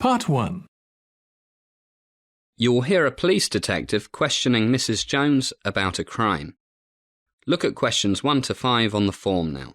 Part 1. You will hear a police detective questioning Mrs. Jones about a crime. Look at questions 1 to 5 on the form now.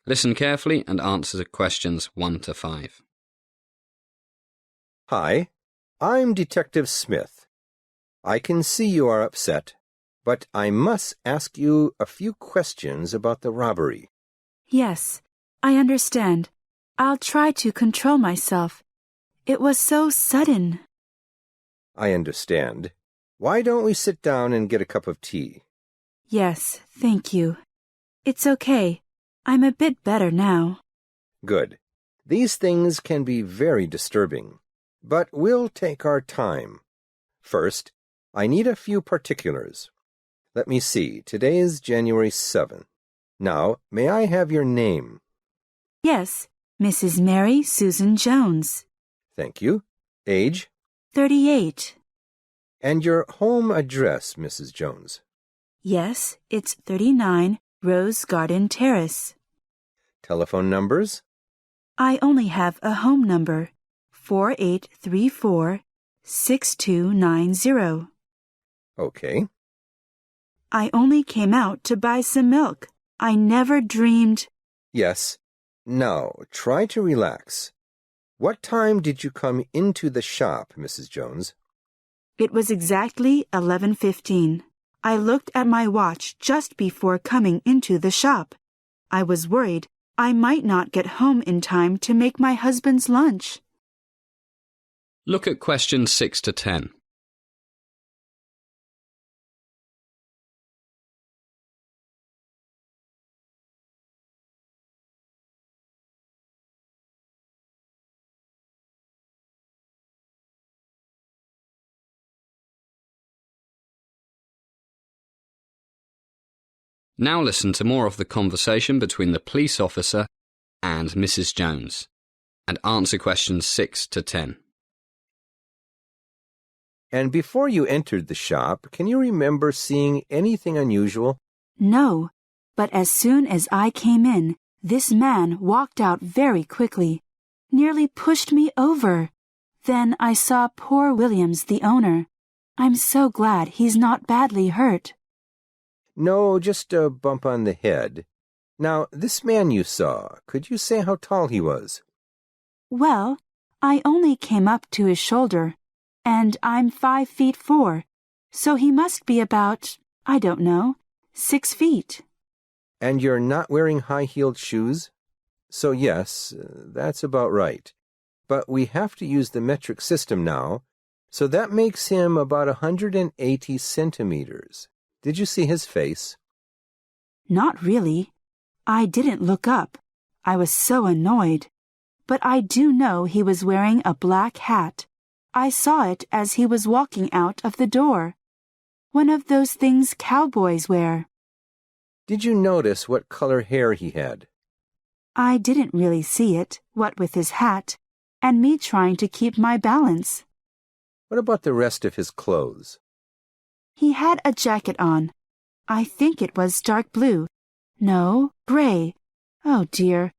Listen carefully and answer questions 1 to 5. Hi, I'm Detective Smith. I can see you are upset, but I must ask you a few questions about the robbery. Yes, I understand. I'll try to control myself. It was so sudden. I understand. Why don't we sit down and get a cup of tea? Yes, thank you. It's okay. I'm a bit better now. Good. These things can be very disturbing, but we'll take our time. First, I need a few particulars. Let me see. Today is January 7th. Now, may I have your name? Yes, Mrs. Mary Susan Jones. Thank you. Age? 38. And your home address, Mrs. Jones? Yes, it's 39 Rose Garden Terrace. Telephone numbers? I only have a home number, 4834-6290. Okay. I only came out to buy some milk. I never dreamed... Yes. Now, try to relax. What time did you come into the shop, Mrs. Jones? It was exactly 11:15. I looked at my watch just before coming into the shop. I was worried I might not get home in time to make my husband's lunch. Look at questions 6 to 10. Now listen to more of the conversation between the police officer and Mrs. Jones, and answer questions 6 to 10. And before you entered the shop, can you remember seeing anything unusual? No, but as soon as I came in, this man walked out very quickly, nearly pushed me over. Then I saw poor Williams, the owner. I'm so glad he's not badly hurt. No, just a bump on the head. Now, this man you saw, could you say how tall he was? Well, I only came up to his shoulder, and I'm 5'4", so he must be about, I don't know, 6 feet. And you're not wearing high-heeled shoes? So yes, that's about right. But we have to use the metric system now, so that makes him about 180 centimeters. Did you see his face? Not really. I didn't look up. I was so annoyed. But I do know he was wearing a black hat. I saw it as he was walking out of the door. One of those things cowboys wear. Did you notice what color hair he had? I didn't really see it, what with his hat, and me trying to keep my balance. What about the rest of his clothes? He had a jacket on. I think it was dark blue. No, gray. Oh dear.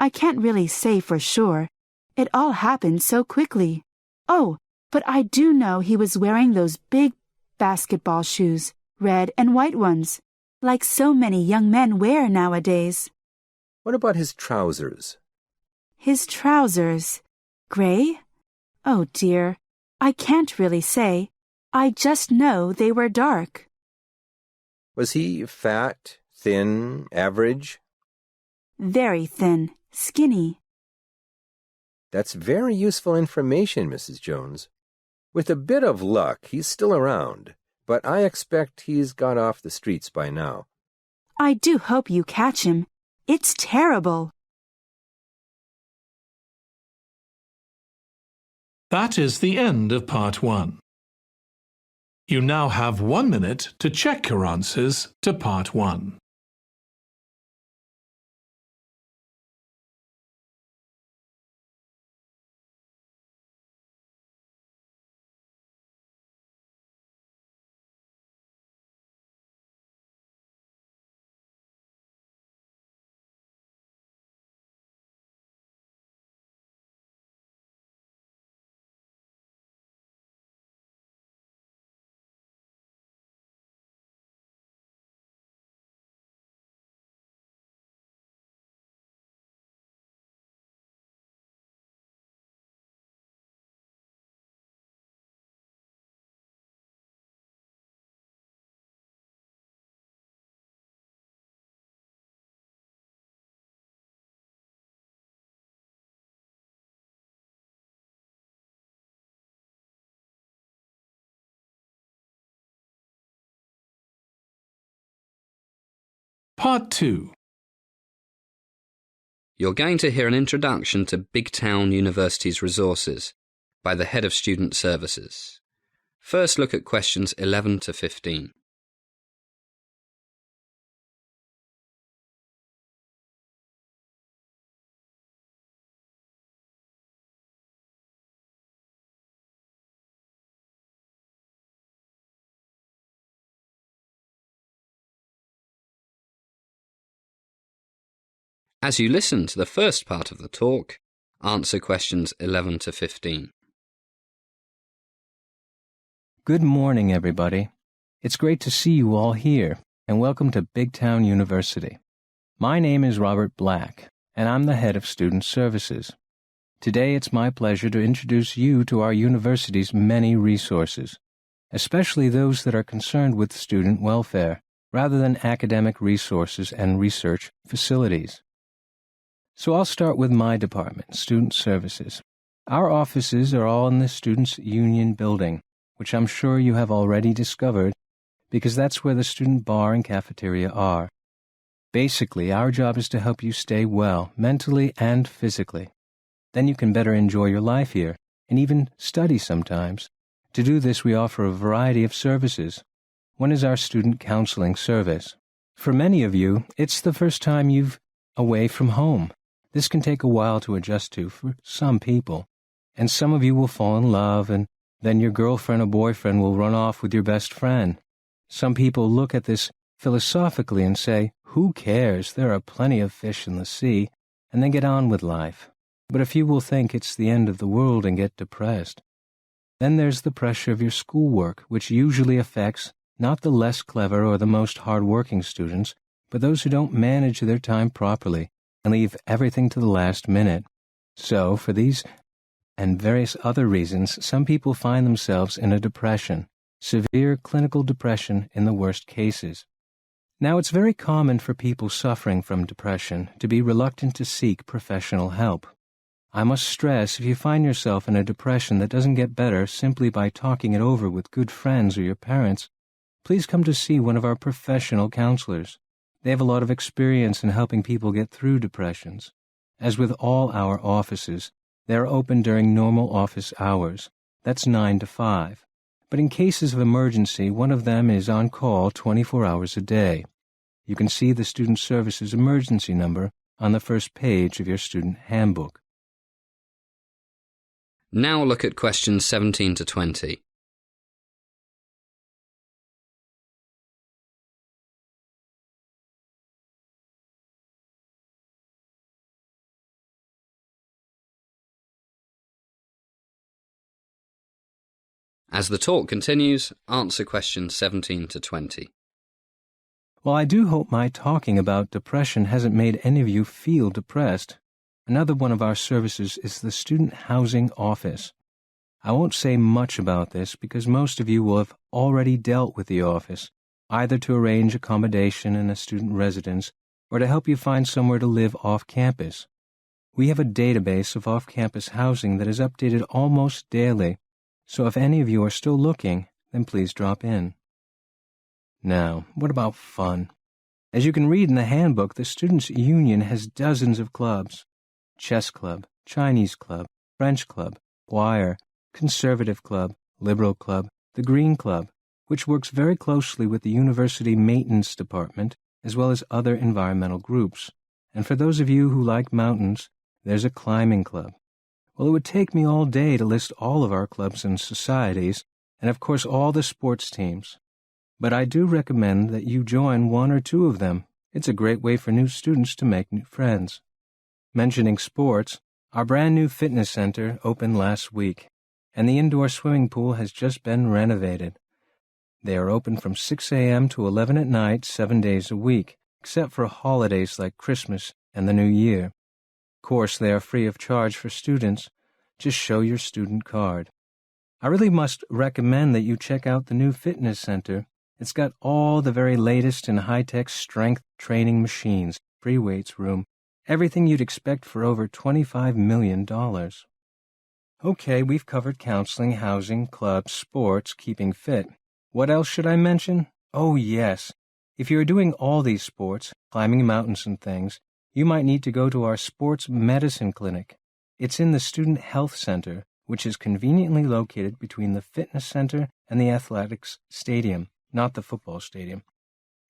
I can't really say for sure. It all happened so quickly. Oh, but I do know he was wearing those big basketball shoes, red and white ones, like so many young men wear nowadays. What about his trousers? His trousers. Gray? Oh dear. I can't really say. I just know they were dark. Was he fat, thin, average? Very thin, skinny. That's very useful information, Mrs. Jones. With a bit of luck, he's still around, but I expect he's got off the streets by now. I do hope you catch him. It's terrible. That is the end of Part 1. You now have 1 minute to check your answers to Part 1. Part 2. You're going to hear an introduction to Big Town University's resources by the Head of Student Services. First, look at questions 11 to 15. As you listen to the first part of the talk, answer questions 11 to 15. Good morning, everybody. It's great to see you all here, and welcome to Big Town University. My name is Robert Black, and I'm the head of Student Services. Today it's my pleasure to introduce you to our university's many resources, especially those that are concerned with student welfare, rather than academic resources and research facilities. So I'll start with my department, Student Services. Our offices are all in the Students' Union building, which I'm sure you have already discovered, because that's where the student bar and cafeteria are. Basically, our job is to help you stay well, mentally and physically. Then you can better enjoy your life here, and even study sometimes. To do this, we offer a variety of services. One is our student counseling service. For many of you, it's the first time you've away from home. This can take a while to adjust to for some people, and some of you will fall in love, and then your girlfriend or boyfriend will run off with your best friend. Some people look at this philosophically and say, "Who cares? There are plenty of fish in the sea," and then get on with life. But a few will think it's the end of the world and get depressed. Then there's the pressure of your schoolwork, which usually affects not the less clever or the most hard-working students, but those who don't manage their time properly and leave everything to the last minute. So, for these and various other reasons, some people find themselves in a depression, severe clinical depression in the worst cases. Now, it's very common for people suffering from depression to be reluctant to seek professional help. I must stress, if you find yourself in a depression that doesn't get better simply by talking it over with good friends or your parents, please come to see one of our professional counselors. They have a lot of experience in helping people get through depressions. As with all our offices, they are open during normal office hours. That's 9 to 5. But in cases of emergency, one of them is on call 24 hours a day. You can see the Student Services emergency number on the first page of your student handbook. Now look at questions 17 to 20. As the talk continues, answer questions 17 to 20. Well, I do hope my talking about depression hasn't made any of you feel depressed. Another one of our services is the Student Housing Office. I won't say much about this because most of you will have already dealt with the office, either to arrange accommodation in a student residence or to help you find somewhere to live off campus. We have a database of off-campus housing that is updated almost daily, so if any of you are still looking, then please drop in. Now, what about fun? As you can read in the handbook, the Students' Union has dozens of clubs: chess club, Chinese club, French club, choir, Conservative Club, Liberal Club, the Green Club, which works very closely with the University Maintenance Department, as well as other environmental groups. And for those of you who like mountains, there's a climbing club. Well, it would take me all day to list all of our clubs and societies, and of course all the sports teams. But I do recommend that you join one or two of them. It's a great way for new students to make new friends. Mentioning sports, our brand new fitness center opened last week, and the indoor swimming pool has just been renovated. They are open from 6 a.m. to 11 at night, 7 days a week, except for holidays like Christmas and the New Year. Of course, they are free of charge for students. Just show your student card. I really must recommend that you check out the new fitness center. It's got all the very latest in high-tech strength training machines, free weights room, everything you'd expect for over $25 million. Okay, we've covered counseling, housing, clubs, sports, keeping fit. What else should I mention? Oh, yes. If you're doing all these sports, climbing mountains and things, you might need to go to our sports medicine clinic. It's in the Student Health Center, which is conveniently located between the fitness center and the athletics stadium, not the football stadium.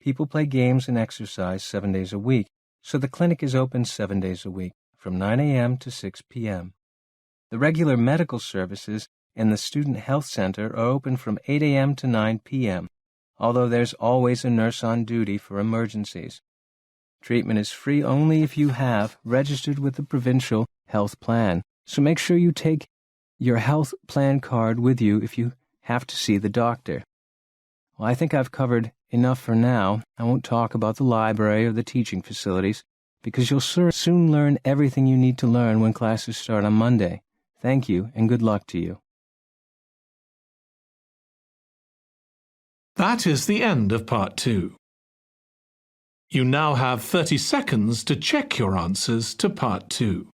People play games and exercise 7 days a week, so the clinic is open 7 days a week, from 9 a.m. to 6 p.m. The regular medical services in the Student Health Center are open from 8 a.m. to 9 p.m., although there's always a nurse on duty for emergencies. Treatment is free only if you have registered with the provincial health plan, so make sure you take your health plan card with you if you have to see the doctor. Well, I think I've covered enough for now. I won't talk about the library or the teaching facilities, because you'll soon learn everything you need to learn when classes start on Monday. Thank you, and good luck to you. That is the end of Part 2. You now have 30 seconds to check your answers to Part 2.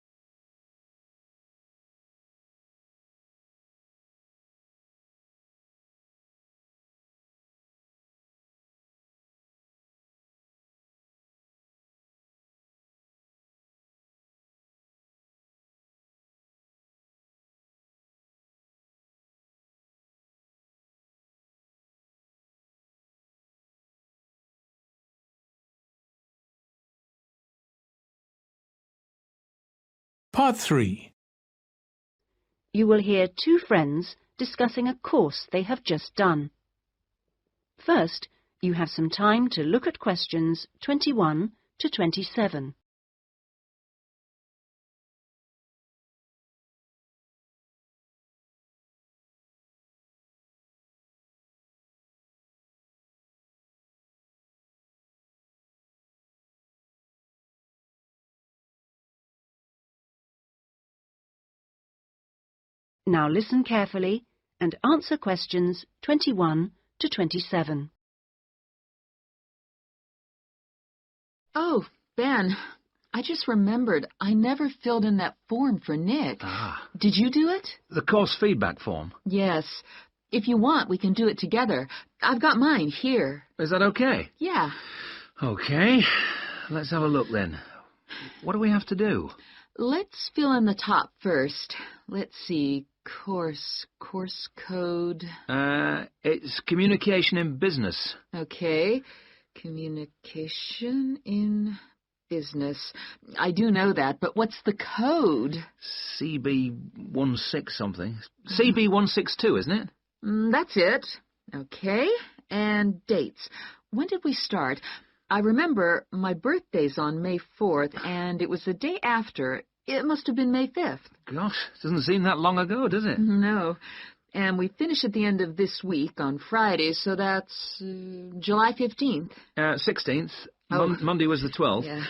Part 3. You will hear two friends discussing a course they have just done. First, you have some time to look at questions 21 to 27. Now listen carefully and answer questions 21 to 27. Oh, Ben, I just remembered I never filled in that form for Nick. Ah. Did you do it? The course feedback form? Yes. If you want, we can do it together. I've got mine here. Is that okay? Yeah. Okay. Let's have a look then. What do we have to do? Let's fill in the top first. Let's see. Course code. It's communication in business. Okay. Communication in business. I do know that, but what's the code? CB16 something. CB162, isn't it? That's it. Okay. And dates. When did we start? I remember my birthday's on May 4th, and it was the day after. It must have been May 5th. Gosh, it doesn't seem that long ago, does it? No. And we finish at the end of this week on Friday, so that's July 15th. 16th. Oh. Monday was the 12th. Yeah.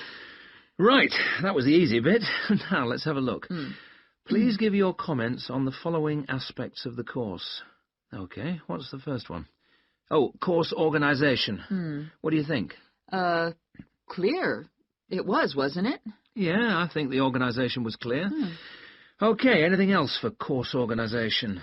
Right, that was the easy bit. Now, let's have a look. Please give your comments on the following aspects of the course. Okay, what's the first one? Oh, course organisation. What do you think? Clear. It was, wasn't it? Yeah, I think the organisation was clear. Okay, anything else for course organisation?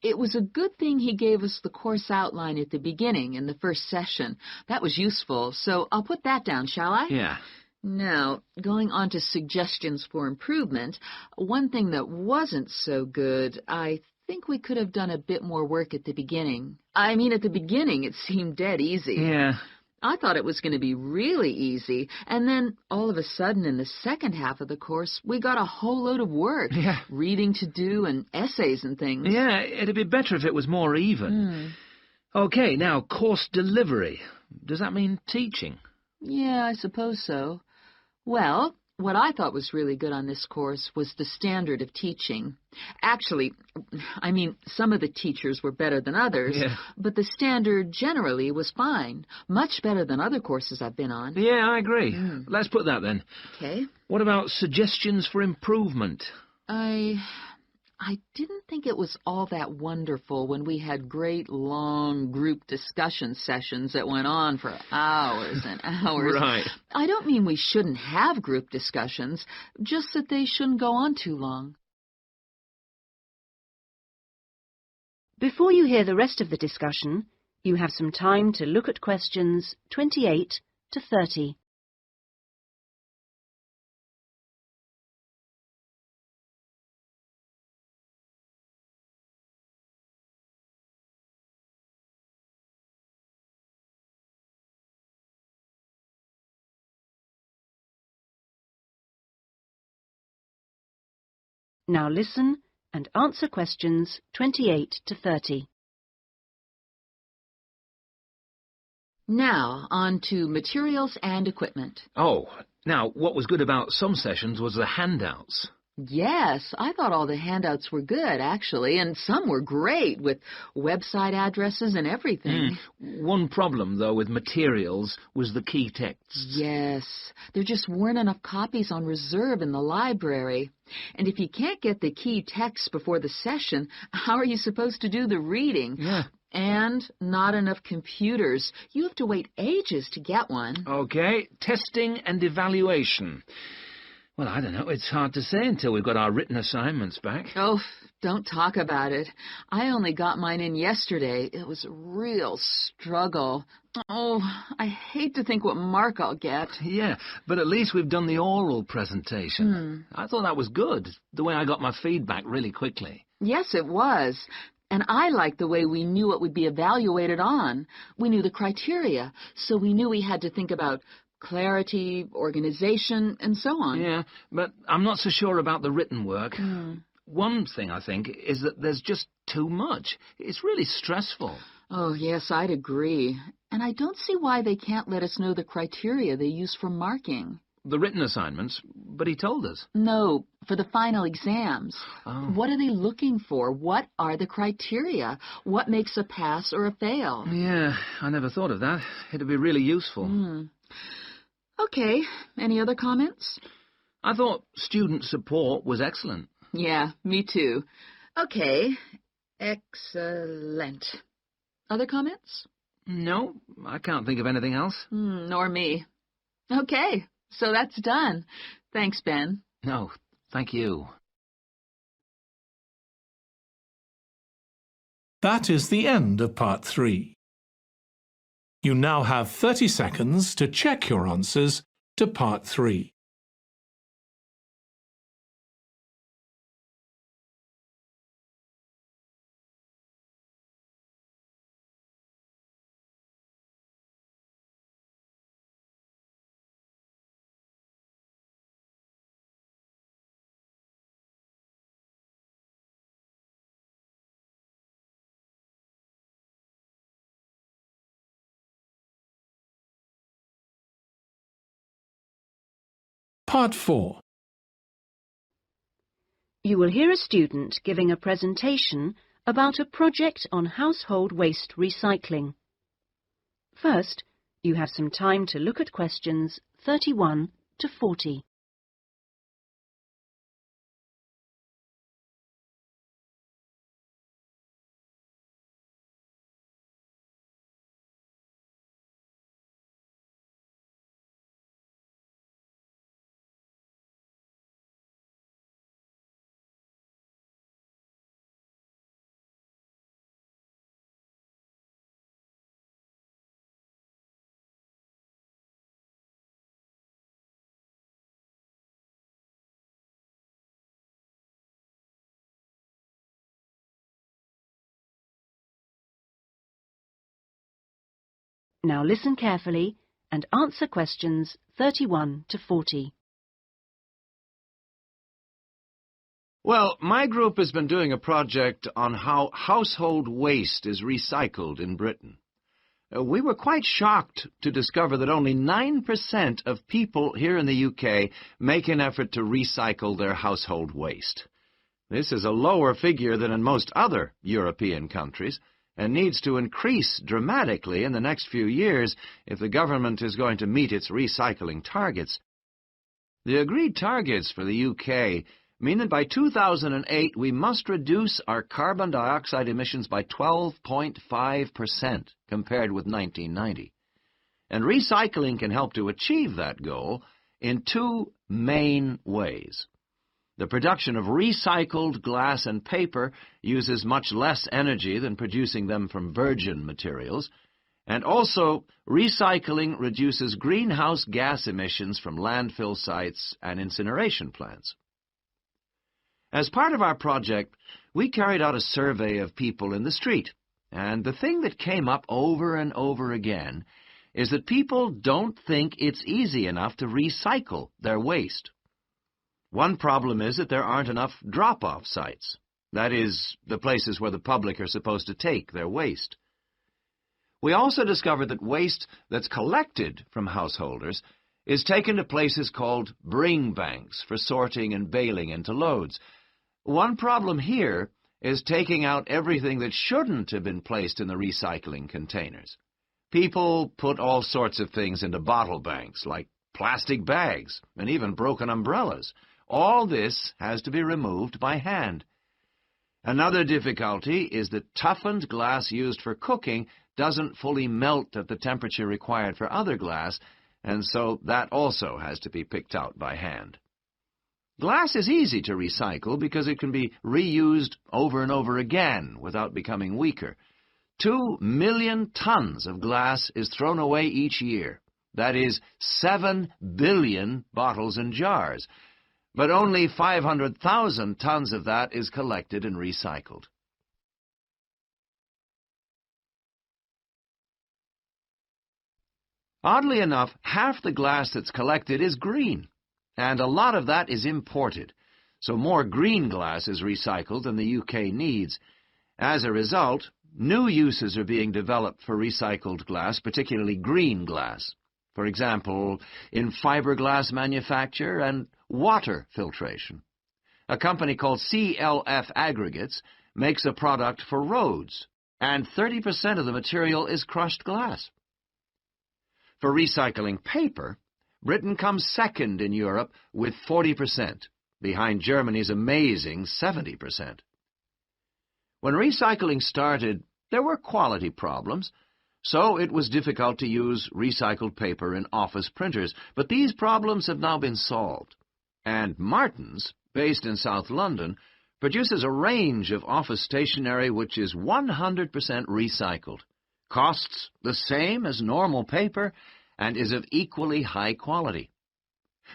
It was a good thing he gave us the course outline at the beginning in the first session. That was useful, so I'll put that down, shall I? Yeah. Now, going on to suggestions for improvement, one thing that wasn't so good, I think we could have done a bit more work at the beginning. I mean, at the beginning, it seemed dead easy. Yeah. I thought it was going to be really easy, and then all of a sudden in the second half of the course, we got a whole load of work. Yeah. Reading to do and essays and things. Yeah, it'd be better if it was more even. Okay, now, course delivery. Does that mean teaching? Yeah, I suppose so. Well, what I thought was really good on this course was the standard of teaching. Actually, I mean, some of the teachers were better than others, Yeah. but the standard generally was fine, much better than other courses I've been on. Yeah, I agree. Let's put that then. Okay. What about suggestions for improvement? I didn't think it was all that wonderful when we had great, long group discussion sessions that went on for hours and hours. Right. I don't mean we shouldn't have group discussions, just that they shouldn't go on too long. Before you hear the rest of the discussion, you have some time to look at questions 28 to 30. Now listen and answer questions 28 to 30. Now, on to materials and equipment. Oh, now, what was good about some sessions was the handouts. Yes, I thought all the handouts were good, actually, and some were great, with website addresses and everything. One problem, though, with materials was the key texts. Yes, there just weren't enough copies on reserve in the library. And if you can't get the key text before the session, how are you supposed to do the reading? Yeah. And not enough computers. You have to wait ages to get one. Okay, testing and evaluation. Well, I don't know. It's hard to say until we've got our written assignments back. Oh, don't talk about it. I only got mine in yesterday. It was a real struggle. Oh, I hate to think what mark I'll get. Yeah, but at least we've done the oral presentation. I thought that was good, the way I got my feedback really quickly. Yes, it was. And I liked the way we knew what would be evaluated on. We knew the criteria, so we knew we had to think about clarity, organization, and so on. Yeah, but I'm not so sure about the written work. One thing, I think, is that there's just too much. It's really stressful. Oh, yes, I'd agree. And I don't see why they can't let us know the criteria they use for marking. The written assignments, but he told us. No, for the final exams. Oh. What are they looking for? What are the criteria? What makes a pass or a fail? Yeah, I never thought of that. It'd be really useful. Okay, any other comments? I thought student support was excellent. Yeah, me too. Okay, excellent. Other comments? No, I can't think of anything else. Nor me. Okay, so that's done. Thanks, Ben. No, thank you. That is the end of part 3. You now have 30 seconds to check your answers to part 3. Part 4. You will hear a student giving a presentation about a project on household waste recycling. First, you have some time to look at questions 31 to 40. Now listen carefully and answer questions 31 to 40. Well, my group has been doing a project on how household waste is recycled in Britain. We were quite shocked to discover that only 9% of people here in the UK make an effort to recycle their household waste. This is a lower figure than in most other European countries, and needs to increase dramatically in the next few years if the government is going to meet its recycling targets. The agreed targets for the UK mean that by 2008 we must reduce our carbon dioxide emissions by 12.5% compared with 1990. And recycling can help to achieve that goal in two main ways. The production of recycled glass and paper uses much less energy than producing them from virgin materials, and also recycling reduces greenhouse gas emissions from landfill sites and incineration plants. As part of our project, we carried out a survey of people in the street, and the thing that came up over and over again is that people don't think it's easy enough to recycle their waste. One problem is that there aren't enough drop-off sites, that is, the places where the public are supposed to take their waste. We also discovered that waste that's collected from householders is taken to places called bring banks for sorting and baling into loads. One problem here is taking out everything that shouldn't have been placed in the recycling containers. People put all sorts of things into bottle banks, like plastic bags and even broken umbrellas. All this has to be removed by hand. Another difficulty is that toughened glass used for cooking doesn't fully melt at the temperature required for other glass, and so that also has to be picked out by hand. Glass is easy to recycle because it can be reused over and over again without becoming weaker. 2 million tons of glass is thrown away each year. That is 7 billion bottles and jars. But only 500,000 tons of that is collected and recycled. Oddly enough, half the glass that's collected is green, and a lot of that is imported, so more green glass is recycled than the UK needs. As a result, new uses are being developed for recycled glass, particularly green glass. For example, in fiberglass manufacture and water filtration. A company called CLF Aggregates makes a product for roads, and 30% of the material is crushed glass. For recycling paper, Britain comes second in Europe with 40%, behind Germany's amazing 70%. When recycling started, there were quality problems, so it was difficult to use recycled paper in office printers, but these problems have now been solved. And Martin's, based in South London, produces a range of office stationery which is 100% recycled, costs the same as normal paper, and is of equally high quality.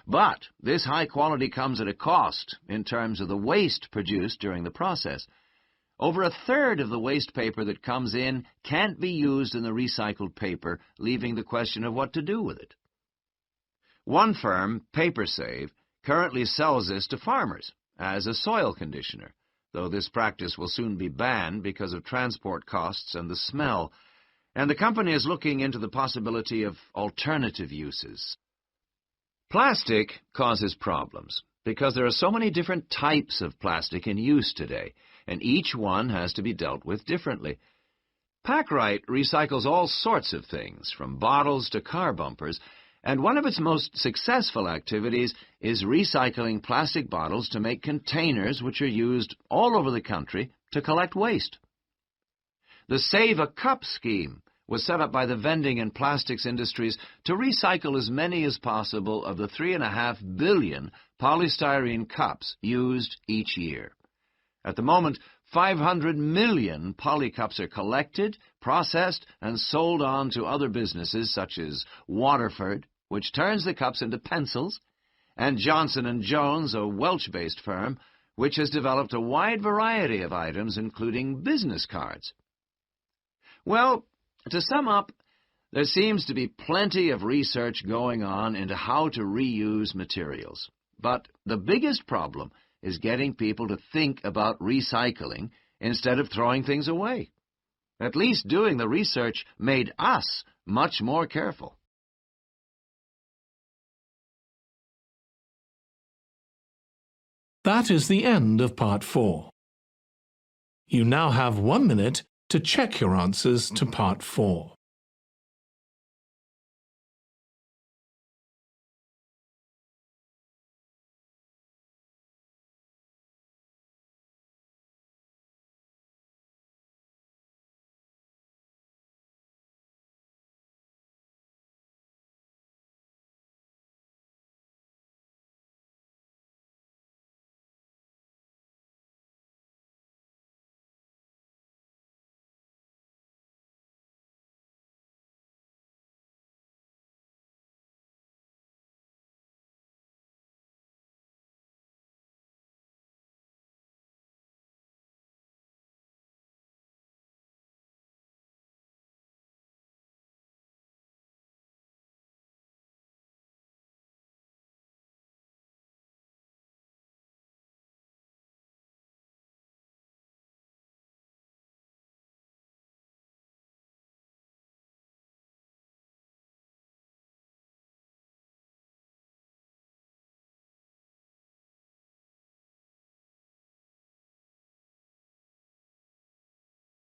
But this high quality comes at a cost in terms of the waste produced during the process. Over a third of the waste paper that comes in can't be used in the recycled paper, leaving the question of what to do with it. One firm, PaperSave, currently sells this to farmers as a soil conditioner, though this practice will soon be banned because of transport costs and the smell, and the company is looking into the possibility of alternative uses. Plastic causes problems because there are so many different types of plastic in use today, and each one has to be dealt with differently. Packrite recycles all sorts of things, from bottles to car bumpers, and one of its most successful activities is recycling plastic bottles to make containers which are used all over the country to collect waste. The Save a Cup scheme was set up by the vending and plastics industries to recycle as many as possible of the 3.5 billion polystyrene cups used each year. At the moment, 500 million polycups are collected, processed, and sold on to other businesses such as Waterford, which turns the cups into pencils, and Johnson & Jones, a Welsh-based firm, which has developed a wide variety of items, including business cards. Well, to sum up, There seems to be plenty of research going on into how to reuse materials. But the biggest problem is getting people to think about recycling instead of throwing things away. At least doing the research made us much more careful. That is the end of Part 4. You now have 1 minute to check your answers to Part 4.